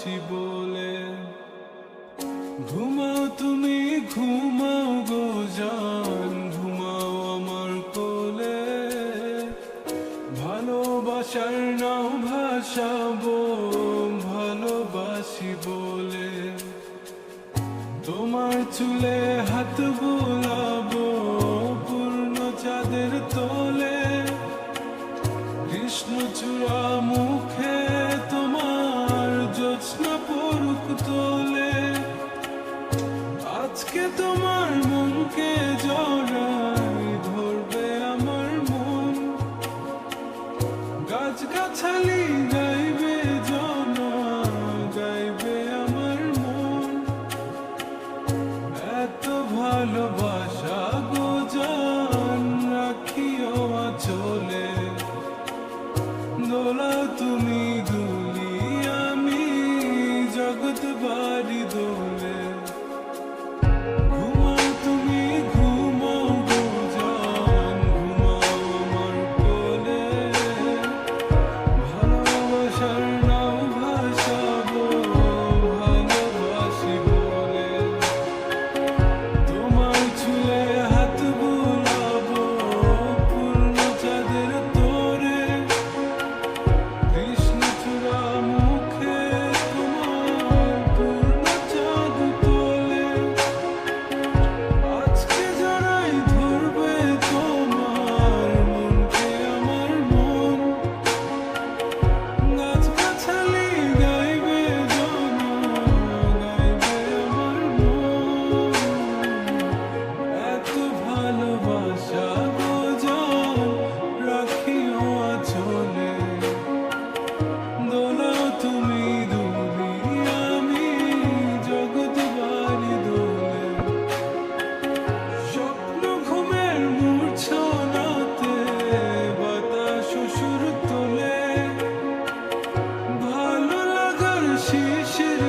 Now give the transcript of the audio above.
ভালোবাসি বলে। ঘুমাও তুমি ঘুমাও গো জান, ঘুমাও আমার কোলে। ভালোবাসার নাও ভাসাবো ভালোবাসি বলে। তোমার চুলে হাত বুলাবো পূর্ণ চাঁদের তোলে। কৃষ্ণচূড়া মুখে তোমার জ্যোৎস্না পড়ুক তোলে। আজকে তোমার মনকে জড়াই ধরবে আমার মন। গাছগাছালি গাইবে জনা, গাইবে আমার মন। এত ভালোবাসা গো জান রাখিও আঁচলে। দোলাও তুমি দুলি আমি জগৎ বাড়ি দোলে। ঘুমাও তুমি ঘুমাও গো জান, ঘুমাও আমার কোলে। ভালোবাসার নাও ভাসাবো ভালোবাসি বলে। তোমার চুলে হাত বুলাবো পূর্ণ চাঁদের তোরে। কৃষ্ণচূড়া মুখে তোমার পূর্ণ চাঁদ তোলে। আজকে জড়াই ধরবে তোমার মনকে আমার মন। গাছগাছালি গাইবে জনা, গাইবে আমার মন। এত ভালোবাসা গো জান রাখিও আঁচলে। দোলাও তুমি দুলি আমি জগৎ বাড়ি দোলে। স্বপ্ন ঘুমের মূর্ছনাতে বাতাস সুর তোলে। ভালো লাগার শিশির